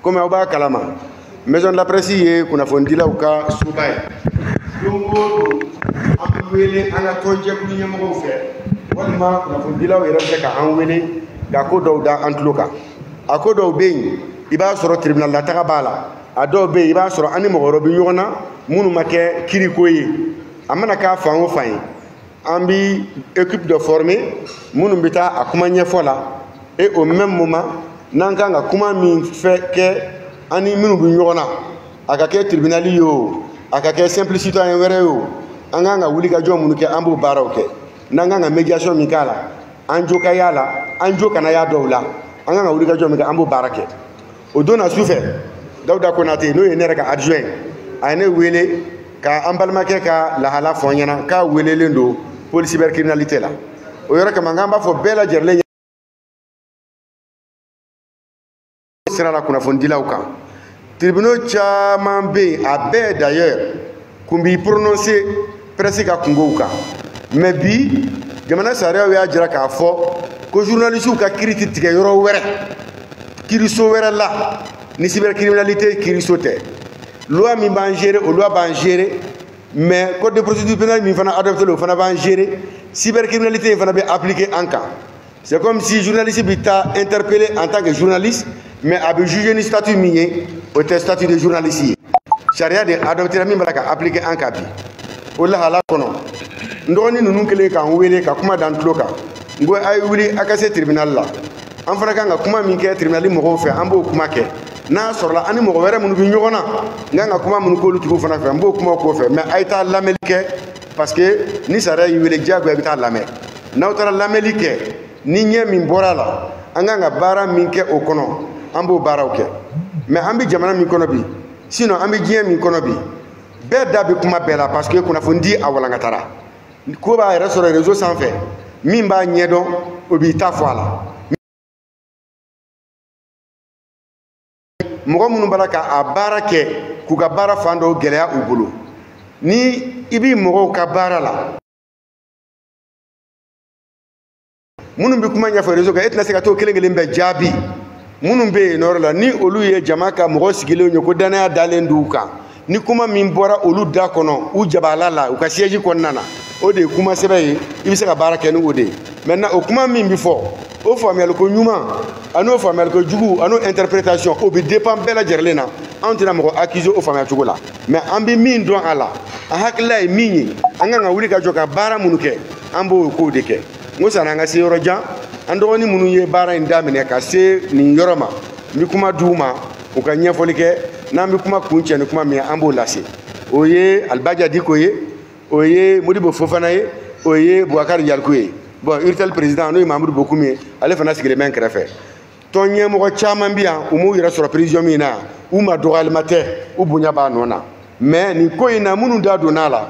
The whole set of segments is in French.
comme Aouba Kalama, maison de la presse, qu'on a fondé là au cas Soubaï. Donc, on a trouvé que nous avons fait. On a fondé là où il y a un wele, d'accord, dans Antloka. À quoi d'Aubin, il va sur le tribunal de la Tarabala. À Dobé, il va sur un numéro de Bignona, Mounumake, Kirikoye. Amanaka Fango Fain. Ambi équipe de former, Mounumbita à Koumania Fola. Et au même moment, Nankanga Koumami fait que Ani Mounubignona, à Kake tribunal yo, à Kake simple citoyen Vereo, Anganga Wulika Jo Mounuke Ambo Baroke, Nanganga médiation Mikala, Anjo Kayala, Anjo Kanaya Doula. Anganga Wulika Jo Mika Ambo Barake. Au don a souffert. Dauda Konate, nous y a adjoint. Aine Wele, ka Ambalmake ka la hala Fonyana, ka Wele Lendo, pour la cybercriminalité là. Au yora ka Mangamba faut bella gerle. Sera la kuna fondila ou ka. Tribunal Chamambe a bé d'ailleurs, kumbi prononcé presque à Congo ou ka. Mais bi, jamana sarea ya jira ka fo. Que journaliste ka critique yoro wéré kiriso wéré là ni cybercriminalité kirisoté loi mi ban gérer ou loi ban gérer mais code de procédure pénale mi fana adopter le fana ban gérer cybercriminalité fana be appliquer en cas c'est comme si journaliste bi ta interpellé en tant que journaliste mais a be juger ni statut minier au statut de journaliste charia de adopter mi balaka appliquer en cas bi wala hala kono ndoni nunu kele kan wele ka kuma dan tloka ngo ay wuli akase tribunal la an fana kan ka kuma min kɛ tribunal mɔgɔw fɛ an b'o kuma kɛ n'a sɔrɔla ani mɔgɔ wɛrɛ minnu bɛ ɲɔgɔn na n kan ka kuma minnu k'olu tigiw fana fɛ n b'o kuma o kɔfɛ mais a ye taa lamɛnli kɛ parce que ni sariya y'i wele diyagoya i bɛ taa lamɛn n'aw taara lamɛnli kɛ ni ɲɛ min bɔra a la an kan ka baara min kɛ o kɔnɔ an b'o baaraw kɛ mais an bɛ jamana min kɔnɔ bi sinon an bɛ diɲɛ min kɔnɔ bi bɛɛ da bɛ kuma bɛɛ la parce que kunnafoni di a walankatara ko b'a yɛrɛ sɔrɔ réseau sanfɛ min b'a ɲɛdɔn o b'i ta fɔ a la mɔgɔ minnu b'a ka a baara kɛ k'u ka baara fan dɔw gɛlɛya u bolo ni i b'i mɔgɔw ka baara la minnu bɛ kuma ɲɛfɔ réseau kan e tɛna se ka t'o kelen kelen bɛɛ jaabi minnu bɛ yen nɔrɔ la ni olu ye jama ka mɔgɔ sigilenw ye ko danaya dalen d'u kan ni kuma min bɔra olu da kɔnɔ u jabala la u ka siège kɔnɔna na o de ye kuma sɛbɛn ye i bɛ se ka baara kɛ ni o de ye maintenant o kuma min bɛ fɔ o faamuyaliko ɲuman ani o faamuyaliko jugu ani o interprétation o bɛ dépend bɛɛ lajɛlen na anw tɛna mɔgɔ accuser o faamuya cogo la mais an bɛ min dɔn a la a hakilila ye min ye an kan ka wuli ka jɔ ka baara minnu kɛ an b'o kow de kɛ n ko sanni an ka se yɔrɔ jan an dɔgɔnin minnu ye baara in daminɛ ka se nin yɔrɔ ma n bɛ kuma d'u ma u ka ɲɛfɔli kɛ n'an bɛ kuma kun cɛ ni kuma min ye an b'o lase o ye Alibaja Diko ye o ye Modibo Fofana ye o ye Boubacar Yalko ye bon URTEL président n'o ye Mamadou Bokoum ye ale fana sigilen bɛ n kɛrɛfɛ tɔn ɲɛmɔgɔ caman bɛ yan u m'u yɛrɛ sɔrɔ prison min na u ma dɔgɔyalima tɛ u bonya b'a nɔ na mais nin ko in na minnu da donna a la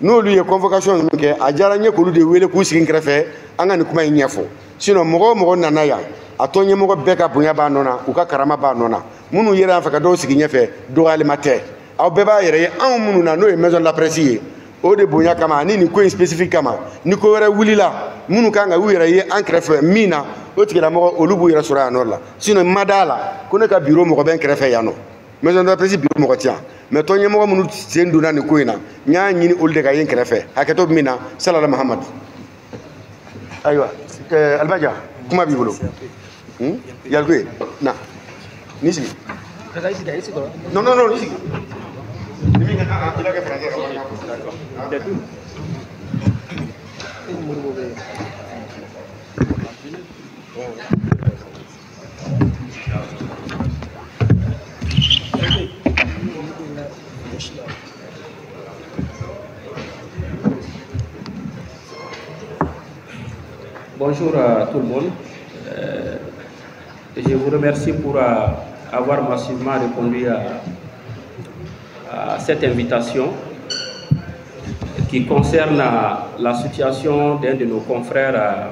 n'olu ye convocation min kɛ a diyara n ye k'olu de wele k'u sigi n kɛrɛfɛ an ka nin kuma in ɲɛfɔ sinon mɔgɔ o mɔgɔ nana yan a tɔn ɲɛmɔgɔ bɛɛ ka bonya b'a nɔ na u ka karama b'a nɔ na minnu yɛrɛ y'an fɛ ka dɔw sigi ɲɛfɛ dɔgɔyalima tɛ aw bɛɛ b'a yɛrɛ ye anw minnu na n'o ye maison de la presse ye o de bonya kama ani nin ko in spécifique kama ni ko wɛrɛ wulila minnu kan ka u yɛrɛ ye an kɛrɛfɛ min na o tigilamɔgɔ olu b'u yɛrɛ sɔrɔ yan nɔ la sinon ma d'a la ko ne ka bureau mɔgɔ bɛ n kɛrɛfɛ yan nɔ maison de la presse bureau mɔgɔ tɛ yan mais tɔn ɲɛmɔgɔ minnu sen donna nin ko in na n y'a ɲini olu de ka ye n kɛrɛfɛ hakɛto bɛ min na salala mahamadu ayiwa Alibaja kuma b'i bolo Yalko ye na ni sigi non ni sigi Bonjour à tout le monde. Je vous remercie pour avoir massivement répondu à cette invitation qui concerne la situation d'un de nos confrères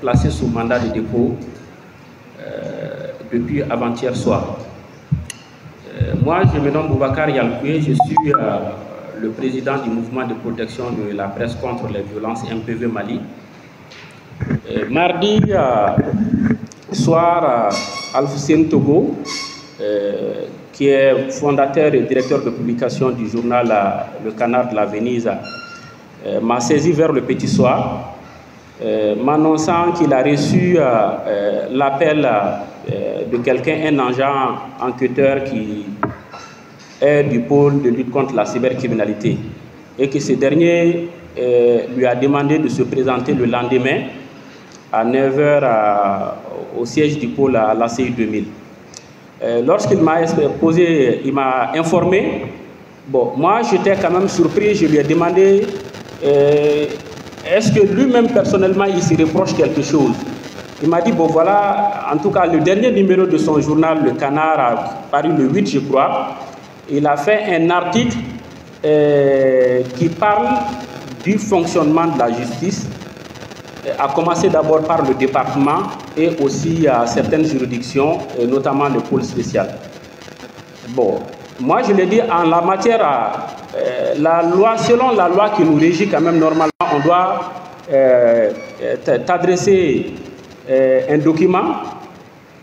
placé sous mandat de dépôt depuis avant-hier soir. Moi, je me nomme Boubacar Yalkoué, je suis le président du mouvement de protection de la presse contre les violences MPV Mali. Mardi soir, Alfoussine Togo qui est fondateur et directeur de publication du journal Le Canard de la Venise, m'a saisi vers le petit soir, m'annonçant qu'il a reçu l'appel de quelqu'un, un agent enquêteur qui est du pôle de lutte contre la cybercriminalité, et que ce dernier lui a demandé de se présenter le lendemain à 9 h au siège du pôle à l'ACI 2000. Lorsqu'il m'a posé, il m'a informé, bon, moi j'étais quand même surpris, je lui ai demandé est-ce que lui-même personnellement il se reproche quelque chose. Il m'a dit, bon voilà, en tout cas le dernier numéro de son journal, Le Canard, a paru le 8 je crois, il a fait un article qui parle du fonctionnement de la justice, à commencer d'abord par le département et aussi à certaines juridictions, notamment le pôle spécial. Bon, moi je l'ai dit, en la matière, selon la loi qui nous régit quand même normalement, on doit t'adresser un document,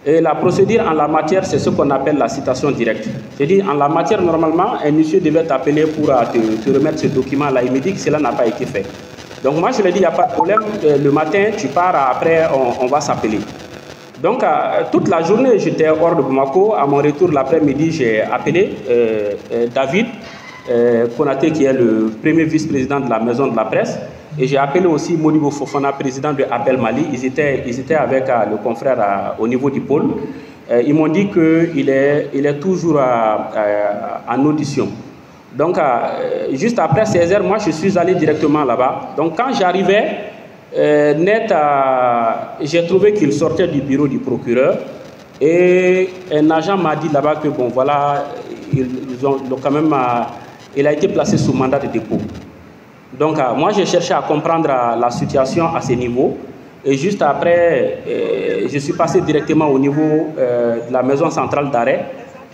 et la procédure en la matière, c'est ce qu'on appelle la citation directe. J'ai dit, en la matière, normalement, un monsieur devait t'appeler pour te remettre ce document-là. Il me dit que cela n'a pas été fait. Donc moi, je lui ai dit, il n'y a pas de problème, le matin, tu pars, après, on va s'appeler. Donc, toute la journée, j'étais hors de Bamako. À mon retour, l'après-midi, j'ai appelé David Konaté, qui est le premier vice-président de la Maison de la Presse. Et j'ai appelé aussi Modibo Fofana, président de Appel Mali. Ils étaient avec le confrère au niveau du pôle. Ils m'ont dit qu'il est toujours en audition. Donc, juste après 16 h, moi, je suis allé directement là-bas. Donc, quand j'arrivais, j'ai trouvé qu'il sortait du bureau du procureur. Et un agent m'a dit là-bas que, bon, voilà, il a été placé sous mandat de dépôt. Donc, moi, j'ai cherché à comprendre la situation à ce niveau. Et juste après, je suis passé directement au niveau de la maison centrale d'arrêt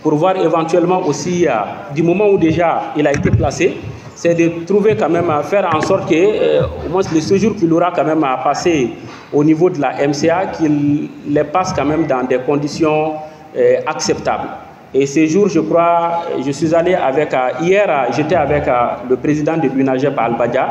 pour voir éventuellement aussi, du moment où déjà il a été placé, c'est de trouver quand même, faire en sorte que, au moins le séjour qu'il aura quand même à passer au niveau de la MCA, qu'il les passe quand même dans des conditions acceptables. Et ces jours, je crois, je suis allé avec, hier, j'étais avec le président de l'UNAGEP Al-Badia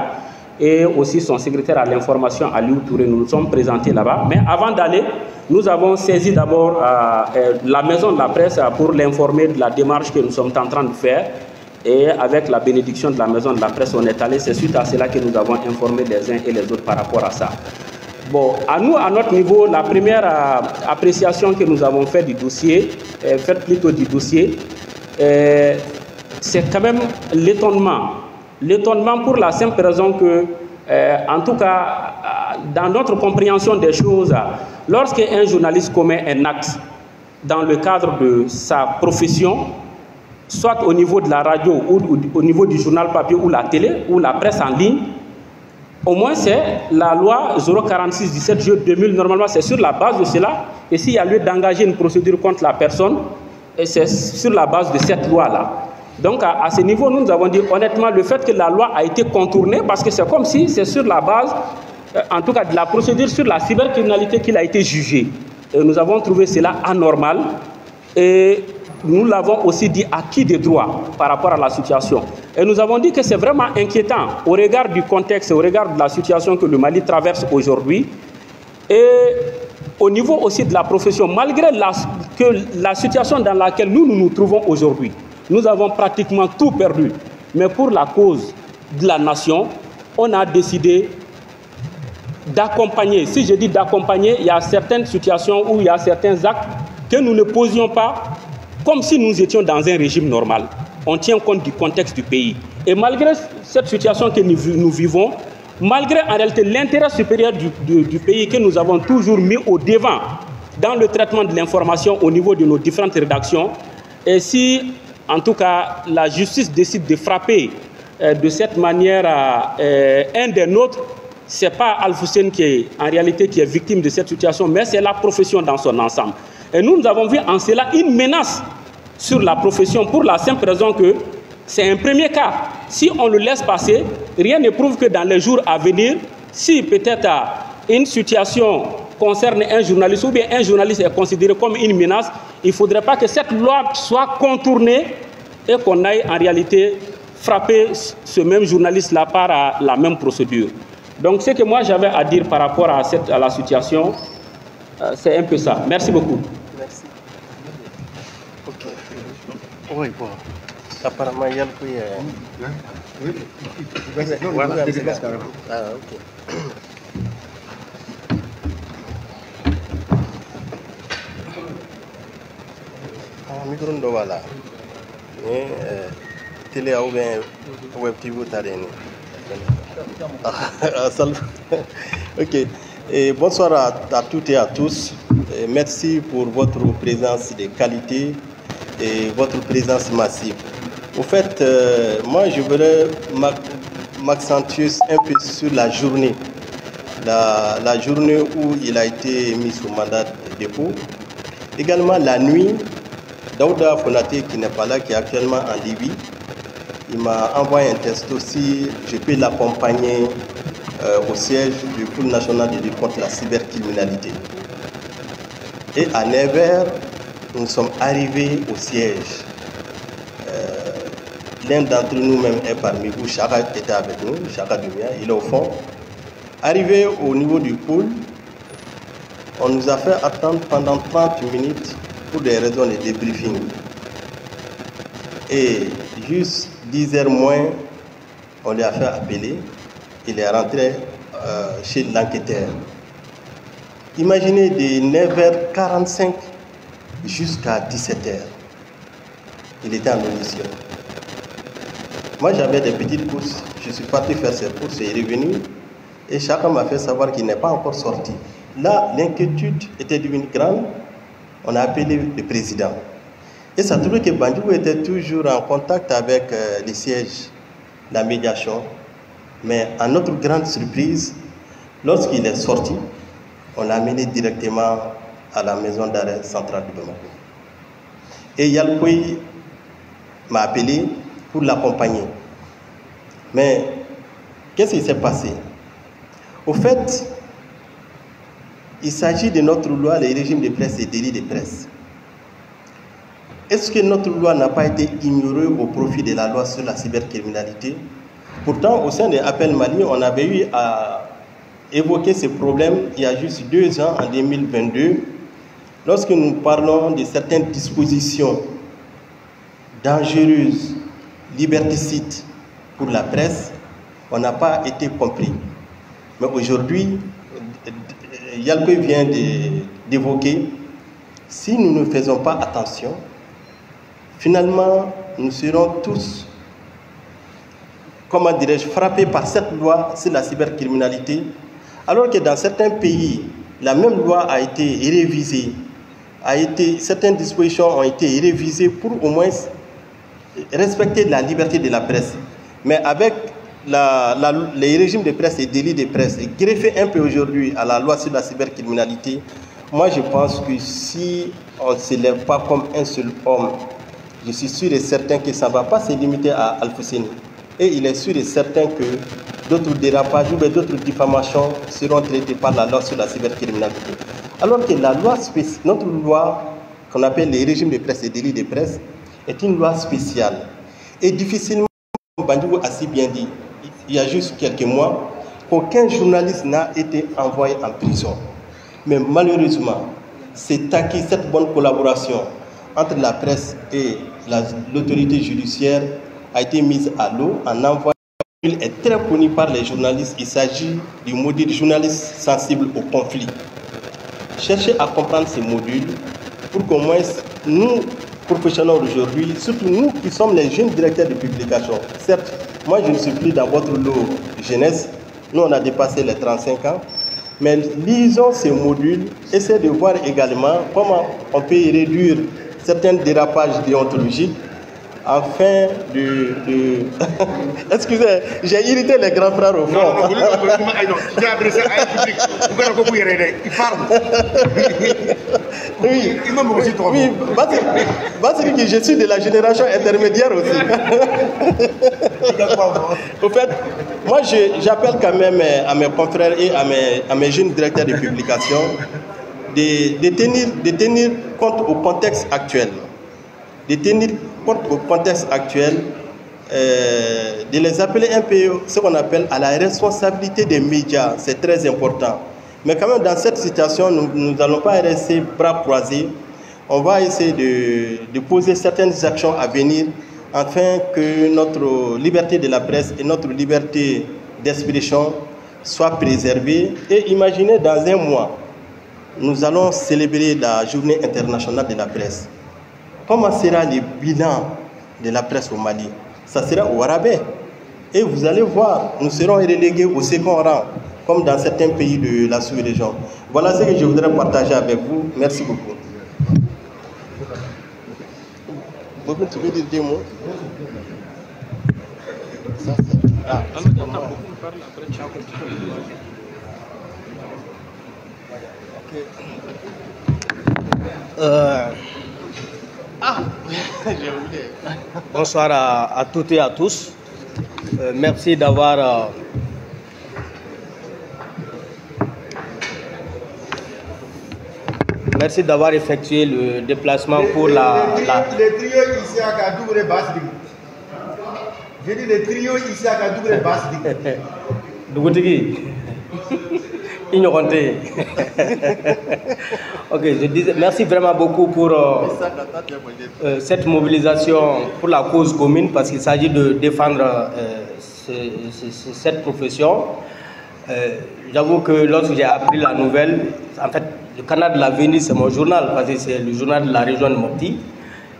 et aussi son secrétaire à l'information, Aliou Touré. Nous nous sommes présentés là-bas. Mais avant d'aller, nous avons saisi d'abord la maison de la presse pour l'informer de la démarche que nous sommes en train de faire. Et avec la bénédiction de la maison de la presse, on est allé. C'est suite à cela que nous avons informé les uns et les autres par rapport à ça. Bon, à nous, à notre niveau, la première appréciation que nous avons faite du dossier, c'est quand même l'étonnement. L'étonnement pour la simple raison que, en tout cas, dans notre compréhension des choses, lorsqu'un journaliste commet un acte dans le cadre de sa profession, soit au niveau de la radio ou au niveau du journal papier ou la télé ou la presse en ligne, au moins c'est la loi 046/17 2000, normalement c'est sur la base de cela, et s'il y a lieu d'engager une procédure contre la personne, c'est sur la base de cette loi-là. Donc à ce niveau, nous avons dit honnêtement le fait que la loi a été contournée, parce que c'est comme si c'est sur la base, en tout cas de la procédure sur la cybercriminalité qu'il a été jugé. Et nous avons trouvé cela anormal, et nous l'avons aussi dit acquis des droits par rapport à la situation. Et nous avons dit que c'est vraiment inquiétant au regard du contexte, au regard de la situation que le Mali traverse aujourd'hui. Et au niveau aussi de la profession, malgré la situation dans laquelle nous nous trouvons aujourd'hui, nous avons pratiquement tout perdu. Mais pour la cause de la nation, on a décidé d'accompagner. Si je dis d'accompagner, il y a certaines situations où il y a certains actes que nous ne posions pas comme si nous étions dans un régime normal. On tient compte du contexte du pays. Et malgré cette situation que nous vivons, malgré en réalité l'intérêt supérieur du pays que nous avons toujours mis au devant dans le traitement de l'information au niveau de nos différentes rédactions, et si en tout cas la justice décide de frapper de cette manière un des nôtres, ce n'est pas Al-Hussein qui est victime de cette situation, mais c'est la profession dans son ensemble. Et nous avons vu en cela une menace sur la profession pour la simple raison que c'est un premier cas. Si on le laisse passer, rien ne prouve que dans les jours à venir, si peut-être une situation concerne un journaliste ou bien un journaliste est considéré comme une menace, il ne faudrait pas que cette loi soit contournée et qu'on aille en réalité frapper ce même journaliste-là par la même procédure. Donc ce que moi j'avais à dire par rapport à la situation, c'est un peu ça. Merci beaucoup. Merci. Ok. Oui, bon. Apparemment, il y a le prix. Oui. Voilà. Ah, ok. Micro ndo wala ni télé ou bien web TV tareni. Ok. Et bonsoir à toutes et à tous. Et merci pour votre présence de qualité et votre présence massive. Au fait, moi je voudrais m'accentuer un peu sur la journée. La journée où il a été mis sous mandat de dépôt. Également la nuit. Daouda Fonaté, qui n'est pas là, qui est actuellement en Libye, il m'a envoyé un texte aussi. Je peux l'accompagner au siège du pôle national de lutte contre la cybercriminalité. Et à 9h, nous sommes arrivés au siège. L'un d'entre nous-mêmes est parmi vous, Chaka était avec nous, Chaka Dumia, il est au fond. Arrivé au niveau du pôle, on nous a fait attendre pendant 30 minutes pour des raisons de débriefing. Et juste 10h moins, on lui a fait appeler. Il est rentré chez l'enquêteur. Imaginez de 9h45 jusqu'à 17h. Il était en audition. Moi, j'avais des petites courses. Je suis parti faire ces courses et il est revenu. Et chacun m'a fait savoir qu'il n'est pas encore sorti. Là, l'inquiétude était devenue grande. On a appelé le président. Et ça trouvait que Bandjougou était toujours en contact avec les sièges, la médiation. Mais à notre grande surprise, lorsqu'il est sorti, on l'a amené directement à la maison d'arrêt centrale de Bamako. Et Yalkoui m'a appelé pour l'accompagner. Mais qu'est-ce qui s'est passé? Au fait, il s'agit de notre loi, les régimes de presse et délits de presse. Est-ce que notre loi n'a pas été ignorée au profit de la loi sur la cybercriminalité? Pourtant, au sein des appels Mali, on avait eu à évoquer ce problème il y a juste 2 ans, en 2022, lorsque nous parlons de certaines dispositions dangereuses, liberticides pour la presse, on n'a pas été compris. Mais aujourd'hui, Yalkoui vient d'évoquer, si nous ne faisons pas attention, finalement, nous serons tous, comment dirais-je, frappés par cette loi sur la cybercriminalité, alors que dans certains pays, la même loi a été révisée, certaines dispositions ont été révisées pour au moins respecter la liberté de la presse. Mais avec les régimes de presse et délits de presse, greffés un peu aujourd'hui à la loi sur la cybercriminalité, moi je pense que si on ne se lève pas comme un seul homme, je suis sûr et certain que ça ne va pas se limiter à Al-Fousseni. Et il est sûr et certain que d'autres dérapages ou d'autres diffamations seront traitées par la loi sur la cybercriminalité. Alors que la loi notre loi, qu'on appelle les régimes de presse et délits de presse, est une loi spéciale. Et difficilement, comme Bandjougou a si bien dit, il y a juste quelques mois, aucun journaliste n'a été envoyé en prison. Mais malheureusement, c'est acquis cette bonne collaboration entre la presse et l'autorité judiciaire a été mise à l'eau en envoyant. Il est très connu par les journalistes. Il s'agit du module journaliste sensible au conflit. Cherchez à comprendre ces modules pour qu'au moins nous, professionnels aujourd'hui, surtout nous qui sommes les jeunes directeurs de publication, certes, moi je ne suis plus dans votre lot jeunesse, nous on a dépassé les 35 ans, mais lisons ces modules, essayez de voir également comment on peut réduire certains dérapages déontologiques afin de... Excusez, j'ai irrité les grands frères au fond. Oui, oui, Basri, je suis de la génération intermédiaire aussi. Au fait, moi j'appelle quand même à mes confrères et à mes jeunes directeurs de publication de tenir compte au contexte actuel. De tenir compte au contexte actuel, de les appeler un peu ce qu'on appelle à la responsabilité des médias, c'est très important. Mais quand même, dans cette situation, nous n'allons pas rester bras croisés. On va essayer de poser certaines actions à venir afin que notre liberté de la presse et notre liberté d'expression soient préservées. Et imaginez, dans un mois, nous allons célébrer la journée internationale de la presse. Comment sera le bilan de la presse au Mali? Ça sera au rabais. Et vous allez voir, nous serons relégués au second rang, comme dans certains pays de la sous-région. Voilà ce que je voudrais partager avec vous. Merci beaucoup. Tu veux dire deux mots? Bonsoir à toutes et à tous. Merci d'avoir effectué le déplacement pour la... Le trio ici à Kadougre Basdi. J'ai dit le trio ici à Kadougre Basdi. Dougotigi. Ignoranté. Ok, je disais merci vraiment beaucoup pour cette mobilisation pour la cause commune, parce qu'il s'agit de défendre cette profession. J'avoue que lorsque j'ai appris la nouvelle, en fait, le Canard de la Venise, c'est mon journal, parce que c'est le journal de la région de Mopti.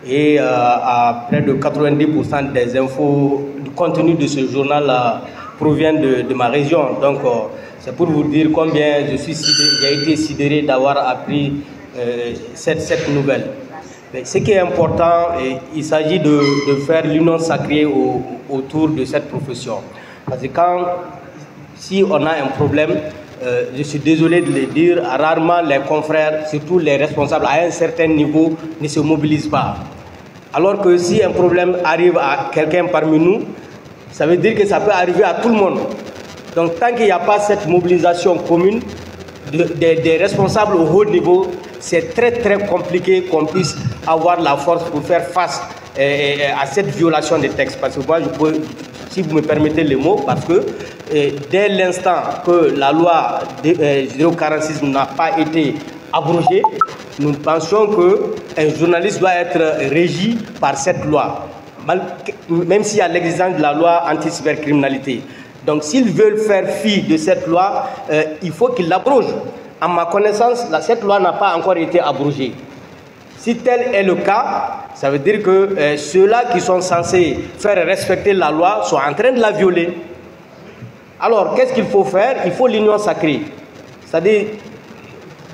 Et à près de 90% des infos, du contenu de ce journal provient de ma région. Donc, c'est pour vous dire combien j'ai été sidéré d'avoir appris cette nouvelle. Mais ce qui est important, il s'agit de faire l'union sacrée autour de cette profession. Parce que si on a un problème, je suis désolé de le dire, rarement les confrères, surtout les responsables à un certain niveau, ne se mobilisent pas. Alors que si un problème arrive à quelqu'un parmi nous, ça veut dire que ça peut arriver à tout le monde. Donc tant qu'il n'y a pas cette mobilisation commune des responsables au haut niveau, c'est très très compliqué qu'on puisse avoir la force pour faire face à cette violation des textes. Parce que moi, si vous me permettez les mots, parce que dès l'instant que la loi 046 n'a pas été abrogée, nous pensions qu'un journaliste doit être régi par cette loi, même s'il y a l'existence de la loi anti-cybercriminalité. Donc s'ils veulent faire fi de cette loi, il faut qu'ils l'abrogent. À ma connaissance, cette loi n'a pas encore été abrogée. Si tel est le cas, ça veut dire que ceux-là qui sont censés faire respecter la loi sont en train de la violer. Alors, qu'est-ce qu'il faut faire? Il faut l'union sacrée. C'est-à-dire,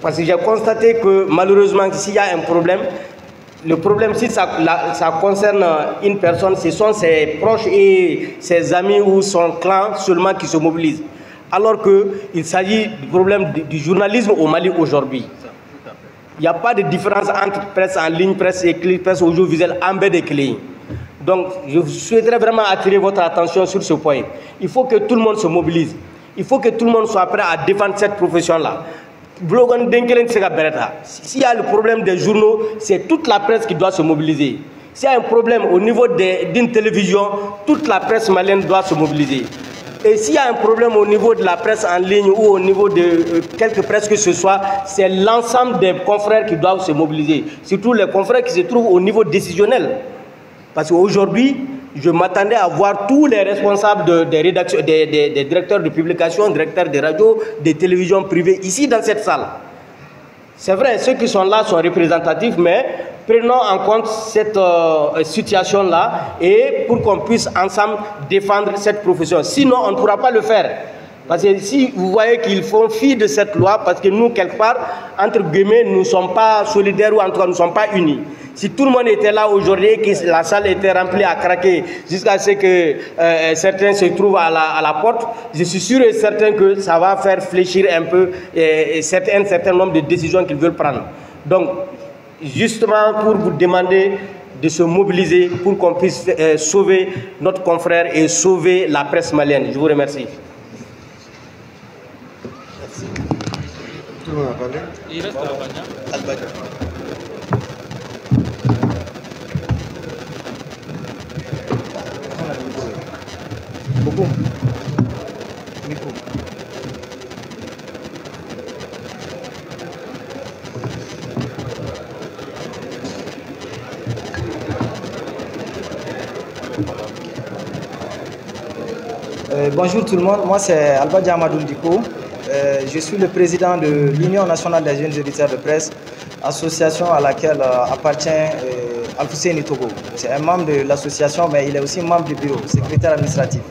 parce que j'ai constaté que malheureusement, s'il y a un problème, le problème, si ça concerne une personne, ce sont ses proches et ses amis ou son clan seulement qui se mobilisent. Alors qu'il s'agit du problème du journalisme au Mali aujourd'hui. Il n'y a pas de différence entre presse en ligne, presse écrite, presse audiovisuelle, embed et clé. Donc, je souhaiterais vraiment attirer votre attention sur ce point. Il faut que tout le monde se mobilise. Il faut que tout le monde soit prêt à défendre cette profession-là. S'il y a le problème des journaux, c'est toute la presse qui doit se mobiliser. S'il y a un problème au niveau d'une télévision, toute la presse malienne doit se mobiliser. Et s'il y a un problème au niveau de la presse en ligne ou au niveau de quelque presse que ce soit, c'est l'ensemble des confrères qui doivent se mobiliser. Surtout les confrères qui se trouvent au niveau décisionnel. Parce qu'aujourd'hui, je m'attendais à voir tous les responsables des rédactions, des directeurs de publication, directeurs de radio, des télévisions privées ici dans cette salle. C'est vrai, ceux qui sont là sont représentatifs, mais prenons en compte cette situation-là et pour qu'on puisse ensemble défendre cette profession. Sinon, on ne pourra pas le faire. Parce que si vous voyez qu'ils font fi de cette loi, parce que nous, quelque part, entre guillemets, nous ne sommes pas solidaires ou en tout cas, nous ne sommes pas unis. Si tout le monde était là aujourd'hui, que la salle était remplie à craquer, jusqu'à ce que certains se trouvent à la porte, je suis sûr et certain que ça va faire fléchir un peu un certain nombre de décisions qu'ils veulent prendre. Donc, justement pour vous demander de se mobiliser pour qu'on puisse sauver notre confrère et sauver la presse malienne. Je vous remercie. Merci. Tout le monde a parlé. Il reste Albania. Beaucoup. Micro. Bonjour tout le monde, moi c'est Alba Diamadou Diko. Je suis le président de l'Union nationale des jeunes éditeurs de presse, association à laquelle appartient Alfousseni Togo. C'est un membre de l'association, mais il est aussi membre du bureau, secrétaire administratif.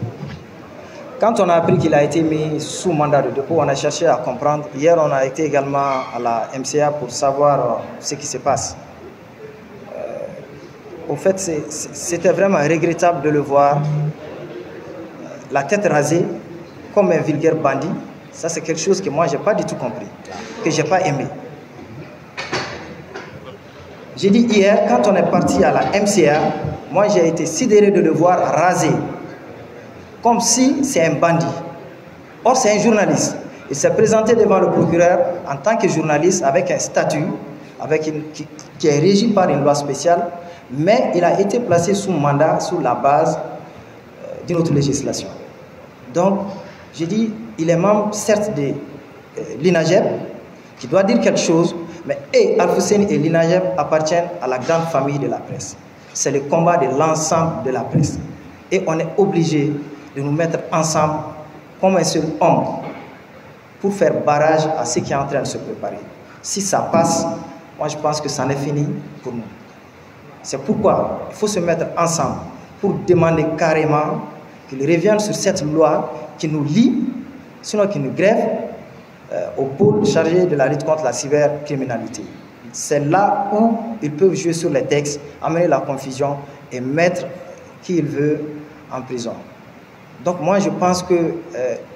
Quand on a appris qu'il a été mis sous mandat de dépôt, on a cherché à comprendre. Hier, on a été également à la MCA pour savoir ce qui se passe. Au fait, c'était vraiment regrettable de le voir, la tête rasée, comme un vulgaire bandit. Ça, c'est quelque chose que moi, je n'ai pas du tout compris, que je n'ai pas aimé. J'ai dit hier, quand on est parti à la MCA, moi, j'ai été sidéré de le voir rasé, comme si c'est un bandit. Or, c'est un journaliste. Il s'est présenté devant le procureur en tant que journaliste avec un statut qui est régi par une loi spéciale, mais il a été placé sous mandat sous la base d'une autre législation. Donc, j'ai dit, il est membre certes de l'INAGEP, qui doit dire quelque chose, mais Alfousseni et l'INAGEP appartiennent à la grande famille de la presse. C'est le combat de l'ensemble de la presse. Et on est obligé de nous mettre ensemble comme un seul homme pour faire barrage à ce qui est en train de se préparer. Si ça passe, moi je pense que ça en est fini pour nous. C'est pourquoi il faut se mettre ensemble pour demander carrément qu'il revienne sur cette loi qui nous lie, sinon qui nous grève au pôle chargé de la lutte contre la cybercriminalité. C'est là où ils peuvent jouer sur les textes, amener la confusion et mettre qui il veut en prison. Donc moi je pense que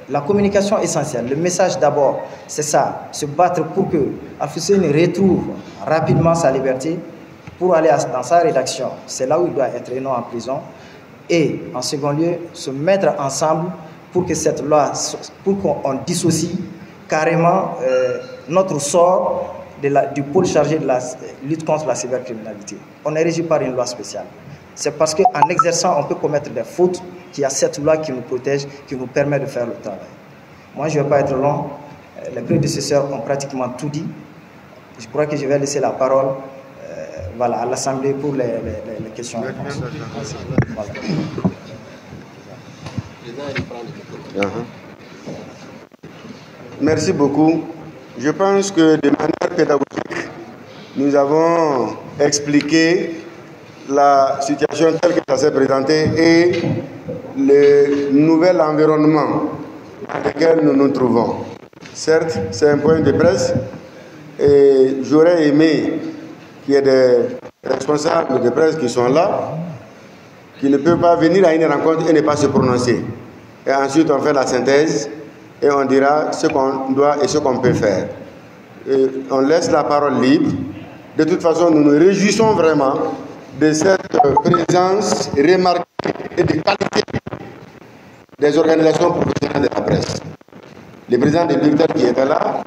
la communication est essentielle. Le message d'abord, c'est ça, se battre pour que Alfousseni retrouve rapidement sa liberté pour aller dans sa rédaction. C'est là où il doit être et non en prison. Et en second lieu, se mettre ensemble pour que cette loi, pour qu'on dissocie carrément notre sort du pôle chargé de la lutte contre la cybercriminalité. On est régi par une loi spéciale. C'est parce qu'en exerçant, on peut commettre des fautes qu'il y a cette loi qui nous protège, qui nous permet de faire le travail. Moi, je ne vais pas être long. Les prédécesseurs ont pratiquement tout dit. Je crois que je vais laisser la parole voilà, à l'Assemblée pour les questions. Voilà. Merci beaucoup. Je pense que de manière pédagogique, nous avons expliqué la situation telle que ça s'est présentée et le nouvel environnement dans lequel nous nous trouvons. Certes, c'est un point de presse et j'aurais aimé qu'il y ait des responsables de presse qui sont là, qui ne peuvent pas venir à une rencontre et ne pas se prononcer. Et ensuite, on fait la synthèse et on dira ce qu'on doit et ce qu'on peut faire. Et on laisse la parole libre. De toute façon, nous nous réjouissons vraiment de cette présence remarquée et de qualité des organisations professionnelles de la presse. Le président de l'UNITEL qui était là,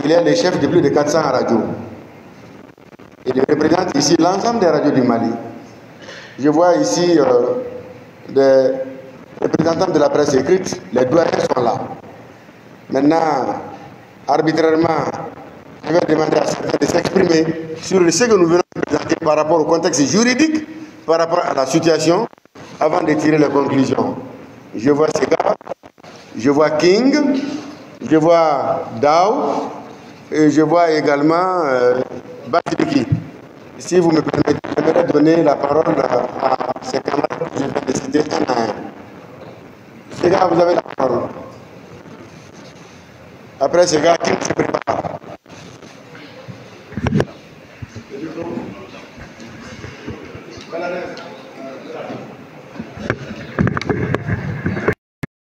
il est le chef de plus de 400 radios. Il représente ici l'ensemble des radios du Mali. Je vois ici des représentants de la presse écrite, les doyens sont là. Maintenant, arbitrairement, je vais demander à certains de s'exprimer sur ce que nous venons de présenter par rapport au contexte juridique, par rapport à la situation, avant de tirer les conclusions. Je vois Sega, je vois King, je vois Dao, et je vois également Batiliki. Si vous me permettez, j'aimerais donner la parole à ces camarades que je viens de citer un à un. Sega, vous avez la parole. Après Sega, King se prépare.